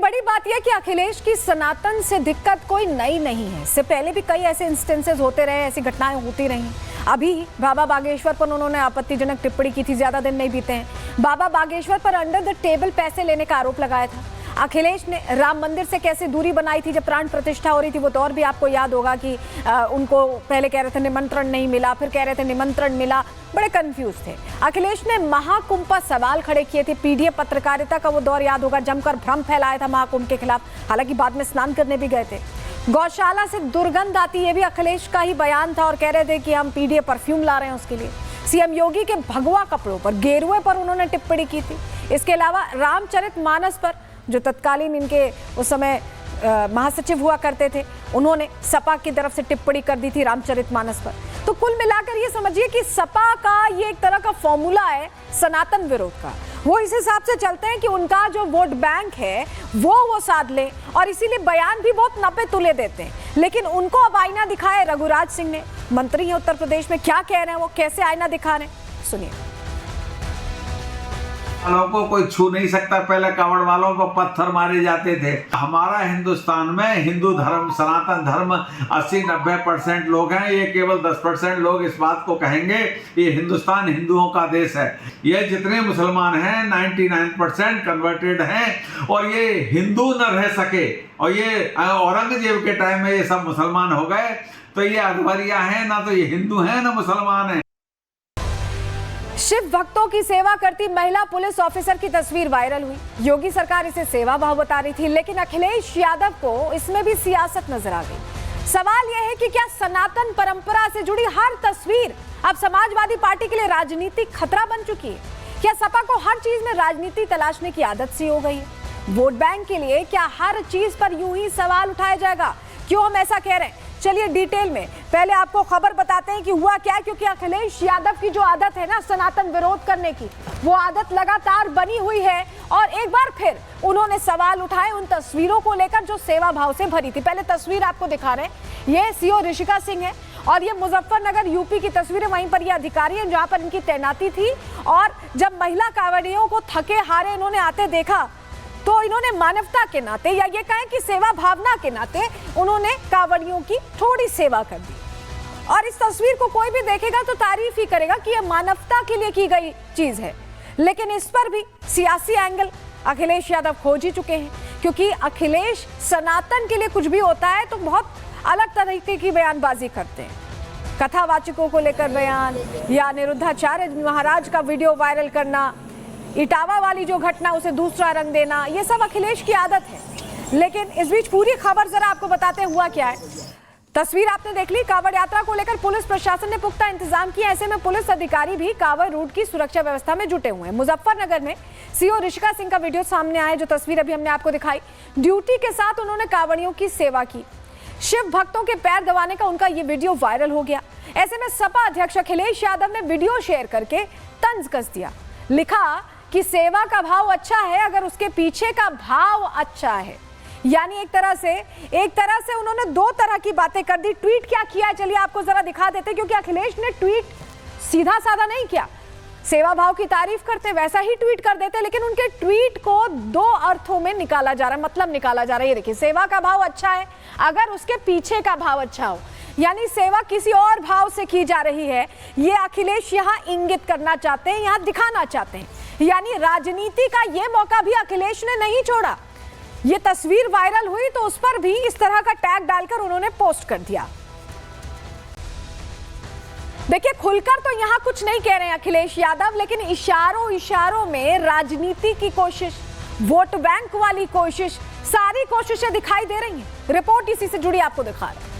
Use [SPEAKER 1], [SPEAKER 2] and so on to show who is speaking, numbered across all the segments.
[SPEAKER 1] बड़ी बात यह कि अखिलेश की सनातन से दिक्कत कोई नई नहीं है। इससे पहले भी कई ऐसे इंस्टेंसेस होते रहे, ऐसी घटनाएं होती रही। अभी बाबा बागेश्वर पर उन्होंने आपत्तिजनक टिप्पणी की थी, ज्यादा दिन नहीं बीते हैं। बाबा बागेश्वर पर अंडर द टेबल पैसे लेने का आरोप लगाया था। अखिलेश ने राम मंदिर से कैसे दूरी बनाई थी जब प्राण प्रतिष्ठा हो रही थी, वो दौर भी आपको याद होगा कि उनको पहले कह रहे थे निमंत्रण नहीं मिला, फिर कह रहे थे निमंत्रण मिला, बड़े कंफ्यूज थे। अखिलेश ने महाकुंभ पर सवाल खड़े किए थे, पीडीएफ पत्रकारिता का वो दौर याद होगा, जमकर भ्रम फैलाया था महाकुंभ के खिलाफ, हालांकि बाद में स्नान करने भी गए थे। गौशाला से दुर्गंध आती, ये भी अखिलेश का ही बयान था और कह रहे थे कि हम पीडीएफ परफ्यूम ला रहे हैं उसके लिए। सीएम योगी के भगवा कपड़ों पर, गेरुए पर उन्होंने टिप्पणी की थी। इसके अलावा रामचरितमानस पर, जो तत्कालीन इनके उस समय महासचिव हुआ करते थे, उन्होंने सपा की तरफ से टिप्पणी कर दी थी रामचरितमानस पर। तो कुल मिलाकर ये समझिए कि सपा का ये एक तरह का फॉर्मूला है सनातन विरोध का। वो इस हिसाब से चलते हैं कि उनका जो वोट बैंक है वो साध लें, और इसीलिए बयान भी बहुत नपे तुले देते हैं। लेकिन उनको अब आईना दिखाया रघुराज सिंह ने, मंत्री हैं उत्तर प्रदेश में, क्या कह रहे हैं वो, कैसे आईना दिखा रहे हैं, सुनिए।
[SPEAKER 2] वालों को कोई छू नहीं सकता, पहले कावड़ वालों को पत्थर मारे जाते थे। हमारा हिंदुस्तान में हिंदू धर्म, सनातन धर्म 80-90% लोग हैं। ये केवल 10% लोग इस बात को कहेंगे ये हिंदुस्तान हिंदुओं का देश है। ये जितने मुसलमान हैं 99% कन्वर्टेड हैं, और ये हिंदू न रह सके। और ये औरंगजेब के टाइम में ये सब मुसलमान हो गए, तो ये अकबरिया हैं, ना तो ये हिंदू हैं ना मुसलमान हैं।
[SPEAKER 1] शिव भक्तों की सेवा करती महिला पुलिस ऑफिसर की तस्वीर वायरल हुई। योगी सरकार इसे सेवा भाव बता रही थी, लेकिन अखिलेश यादव को इसमें भी सियासत नजर आ गई। सवाल यह है कि क्या सनातन परंपरा से जुड़ी हर तस्वीर अब समाजवादी पार्टी के लिए राजनीतिक खतरा बन चुकी है? क्या सपा को हर चीज में राजनीति तलाशने की आदत सी हो गई है? वोट बैंक के लिए क्या हर चीज पर यूं ही सवाल उठाया जाएगा? क्यों हम ऐसा कह रहे हैं, चलिए डिटेल में पहले आपको खबर बताते हैं कि हुआ क्या। क्योंकि अखिलेश यादव की जो आदत है ना सनातन विरोध करने की, वो आदत लगातार बनी हुई है, और एक बार फिर उन्होंने सवाल उठाए उन तस्वीरों को लेकर जो सेवा भाव से भरी थी। पहले तस्वीर आपको दिखा रहे हैं, ये सीओ ऋषिका सिंह है, और ये मुजफ्फरनगर यूपी की तस्वीरें, वहीं पर ये अधिकारी हैं जहां पर इनकी तैनाती थी। और जब महिला कांवड़ियों को थके हारे इन्होंने आते देखा, तो इन्होंने मानवता के नाते, या ये कहें कि सेवा भावना के नाते, उन्होंने कांवड़ियों की थोड़ी सेवा कर दी। और इस तस्वीर को कोई भी देखेगा तो तारीफ ही करेगा कि यह मानवता के लिए की गई चीज है। लेकिन इस पर भी सियासी एंगल अखिलेश यादव खोज ही चुके हैं, क्योंकि अखिलेश सनातन के लिए कुछ भी होता है तो बहुत अलग तरीके की बयानबाजी करते हैं। कथावाचकों को लेकर बयान, या निरुद्धाचार्य महाराज का वीडियो वायरल करना, इटावा वाली जो घटना उसे दूसरा रंग देना, ये सब अखिलेश की आदत है। लेकिन इस बीच पूरी खबर जरा आपको बताते हुआ क्या है। तस्वीर आपने देख ली। कांवड़ यात्रा को लेकर पुलिस प्रशासन ने पुख्ता इंतजाम किया, ऐसे में पुलिस अधिकारी भी कांवड़ रूट की सुरक्षा व्यवस्था में जुटे हुए हैं। मुजफ्फरनगर में सीओ ऋषिका सिंह का वीडियो सामने आया, जो तस्वीर अभी हमने आपको दिखाई। ड्यूटी के साथ उन्होंने कांवड़ियों की सेवा की, शिव भक्तों के पैर दबाने का उनका ये वीडियो वायरल हो गया। ऐसे में सपा अध्यक्ष अखिलेश यादव ने वीडियो शेयर करके तंज कस दिया, लिखा कि सेवा का भाव अच्छा है अगर उसके पीछे का भाव अच्छा है। यानी एक तरह से उन्होंने दो तरह की बातें कर दी। ट्वीट क्या किया है चलिए आपको जरा दिखा देते, क्योंकि अखिलेश ने ट्वीट सीधा साधा नहीं किया, सेवा भाव की तारीफ करते वैसा ही ट्वीट कर देते, लेकिन उनके ट्वीट को दो अर्थों में निकाला जा रहा है, मतलब निकाला जा रहा है। ये देखिए, सेवा का भाव अच्छा है अगर उसके पीछे का भाव अच्छा हो, यानी सेवा किसी और भाव से की जा रही है। ये अखिलेश यहाँ इंगित करना चाहते हैं, यहाँ दिखाना चाहते हैं। यानी राजनीति का ये मौका भी अखिलेश ने नहीं छोड़ा। ये तस्वीर वायरल हुई तो उस पर भी इस तरह का टैग डालकर उन्होंने पोस्ट कर दिया। देखिए, खुलकर तो यहां कुछ नहीं कह रहे हैं अखिलेश यादव, लेकिन इशारों में राजनीति की कोशिश, वोट बैंक वाली कोशिश, सारी कोशिशें दिखाई दे रही हैं। रिपोर्ट इसी से जुड़ी आपको दिखा रहे हैं।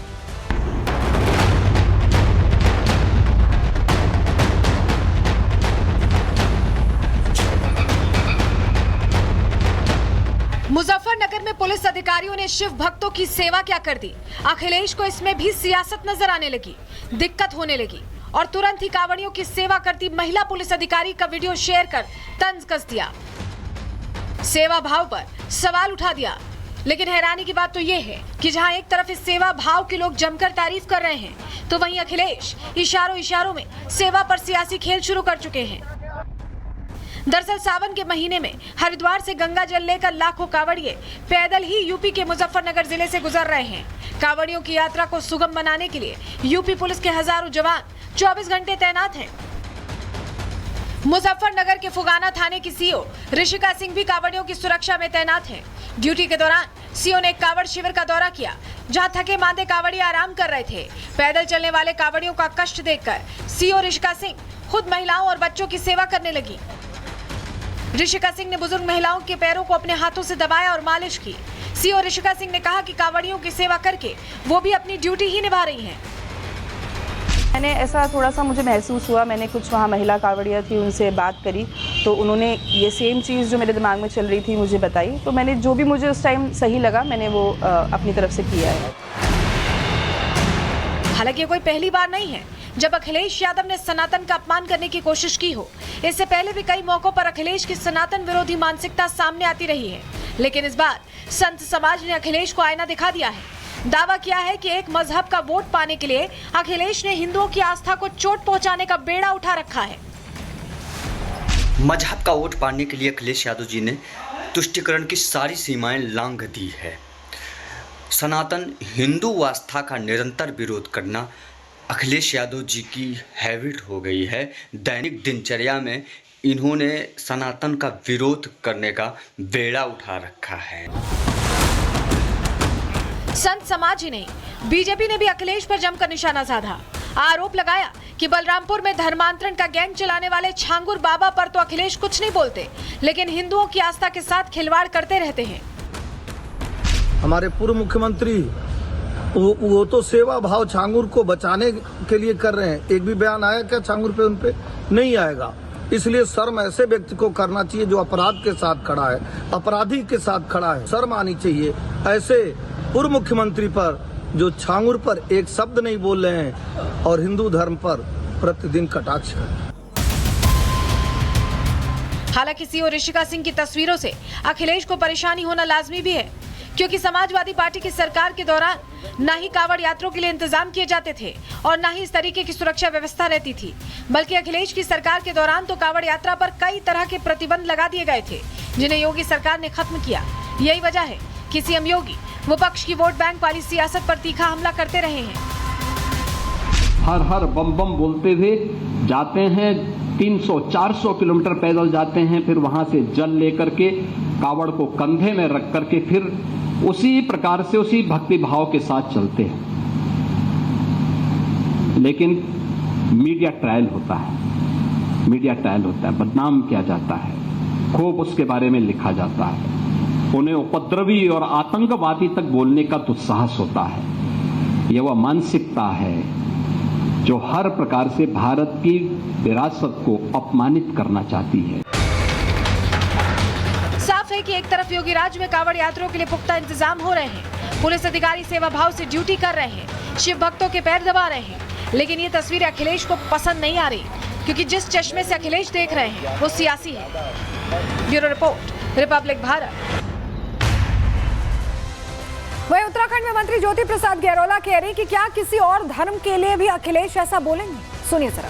[SPEAKER 1] मुजफ्फरनगर में पुलिस अधिकारियों ने शिव भक्तों की सेवा क्या कर दी। अखिलेश को इसमें भी सियासत नजर आने लगी, दिक्कत होने लगी, और तुरंत ही कांवड़ियों की सेवा करती महिला पुलिस अधिकारी का वीडियो शेयर कर तंज कस दिया, सेवा भाव पर सवाल उठा दिया। लेकिन हैरानी की बात तो यह है कि जहां एक तरफ इस सेवा भाव के लोग जमकर तारीफ कर रहे हैं, तो वहीं अखिलेश इशारों में सेवा पर सियासी खेल शुरू कर चुके हैं। दरअसल सावन के महीने में हरिद्वार से गंगा जल लेकर लाखों कांवड़िए पैदल ही यूपी के मुजफ्फरनगर जिले से गुजर रहे हैं। कांवड़ियों की यात्रा को सुगम बनाने के लिए यूपी पुलिस के हजारों जवान 24 घंटे तैनात हैं। मुजफ्फरनगर के फुगाना थाने की सीओ ऋषिका सिंह भी कांवड़ियों की सुरक्षा में तैनात हैं। ड्यूटी के दौरान सीओ ने एक कांवड़ शिविर का दौरा किया, जहां थके मांदे कांवड़िए आराम कर रहे थे। पैदल चलने वाले कांवड़ियों का कष्ट देखकर सीओ ऋषिका सिंह खुद महिलाओं और बच्चों की सेवा करने लगी। ऋषिका सिंह ने बुजुर्ग महिलाओं के पैरों को अपने हाथों से दबाया और मालिश की। सीओ ऋषिका सिंह ने कहा कि कांवड़ियों की सेवा करके वो भी अपनी ड्यूटी ही निभा रही हैं।
[SPEAKER 3] मैंने ऐसा थोड़ा सा मुझे महसूस हुआ, मैंने कुछ वहाँ महिला कांवड़िया थी उनसे बात करी, तो उन्होंने ये सेम चीज़ जो मेरे दिमाग में चल रही थी मुझे बताई, तो मैंने जो भी मुझे उस टाइम सही लगा मैंने वो अपनी तरफ से किया है।
[SPEAKER 1] हालांकि ये कोई पहली बार नहीं है जब अखिलेश यादव ने सनातन का अपमान करने की कोशिश की हो। इससे पहले भी कई मौकों पर अखिलेश की सनातन विरोधी मानसिकता सामने आती रही है, लेकिन इस बार संत समाज ने अखिलेश को आईना दिखा दिया है। दावा किया है कि एक मजहब का वोट पाने के लिए अखिलेश ने हिंदुओं की आस्था को चोट पहुंचाने का बेड़ा उठा रखा है।
[SPEAKER 4] मजहब का वोट पाने के लिए अखिलेश यादव जी ने तुष्टिकरण की सारी सीमाएं लांघ दी है। सनातन हिंदू आस्था का निरंतर विरोध करना अखिलेश यादव जी की हैबिट हो गई है। दैनिक दिनचर्या में इन्होंने सनातन का विरोध करने का बेड़ा उठा रखा है।
[SPEAKER 1] संत समाज ही नहीं, बीजेपी ने भी अखिलेश पर जमकर निशाना साधा। आरोप लगाया कि बलरामपुर में धर्मांतरण का गैंग चलाने वाले छांगुर बाबा पर तो अखिलेश कुछ नहीं बोलते, लेकिन हिंदुओं की आस्था के साथ खिलवाड़ करते रहते हैं।
[SPEAKER 5] हमारे पूर्व मुख्यमंत्री वो तो सेवा भाव छांगुर को बचाने के लिए कर रहे हैं। एक भी बयान आया क्या छांगुर पे? उन पे नहीं आएगा। इसलिए शर्म ऐसे व्यक्ति को करना चाहिए जो अपराध के साथ खड़ा है, अपराधी के साथ खड़ा है। शर्म आनी चाहिए ऐसे पूर्व मुख्यमंत्री पर जो छांगुर पर एक शब्द नहीं बोल रहे हैं और हिंदू धर्म पर प्रतिदिन कटाक्ष कर रहे हैं।
[SPEAKER 1] हालांकि सीओ ऋषिका सिंह की तस्वीरों से अखिलेश को परेशानी होना लाजमी भी है, क्योंकि समाजवादी पार्टी की सरकार के दौरान न ही कांवड़ यात्रियों के लिए इंतजाम किए जाते थे और न ही इस तरीके की सुरक्षा व्यवस्था रहती थी, बल्कि अखिलेश की सरकार के दौरान तो कांवड़ यात्रा पर कई तरह के प्रतिबंध लगा दिए गए थे, जिन्हें योगी सरकार ने खत्म किया। यही वजह है कि सीएम योगी विपक्ष की वोट बैंक वाली सियासत पर तीखा हमला करते रहे हैं।
[SPEAKER 6] हर हर बम बम बोलते थे, जाते हैं 300-400 किलोमीटर पैदल जाते हैं, फिर वहां से जल लेकर के कावड़ को कंधे में रख करके फिर उसी प्रकार से उसी भक्ति भाव के साथ चलते हैं। लेकिन मीडिया ट्रायल होता है, बदनाम किया जाता है, खूब उसके बारे में लिखा जाता है, उन्हें उपद्रवी और आतंकवादी तक बोलने का दुस्साहस होता है। यह वह मानसिकता है जो हर प्रकार से भारत की विरासत को अपमानित करना चाहती है।
[SPEAKER 1] साफ है कि एक तरफ योगी राज में कांवड़ यात्रियों के लिए पुख्ता इंतजाम हो रहे हैं, पुलिस अधिकारी सेवा भाव से ड्यूटी कर रहे हैं, शिव भक्तों के पैर दबा रहे हैं, लेकिन ये तस्वीर अखिलेश को पसंद नहीं आ रही, क्योंकि जिस चश्मे से अखिलेश देख रहे हैं वो सियासी है। Bureau report, Republic Bharat.
[SPEAKER 7] वहीं उत्तराखंड में मंत्री ज्योति प्रसाद गैरोला कह रही कि क्या किसी और धर्म के लिए भी अखिलेश ऐसा बोलेंगे? सुनिए जरा।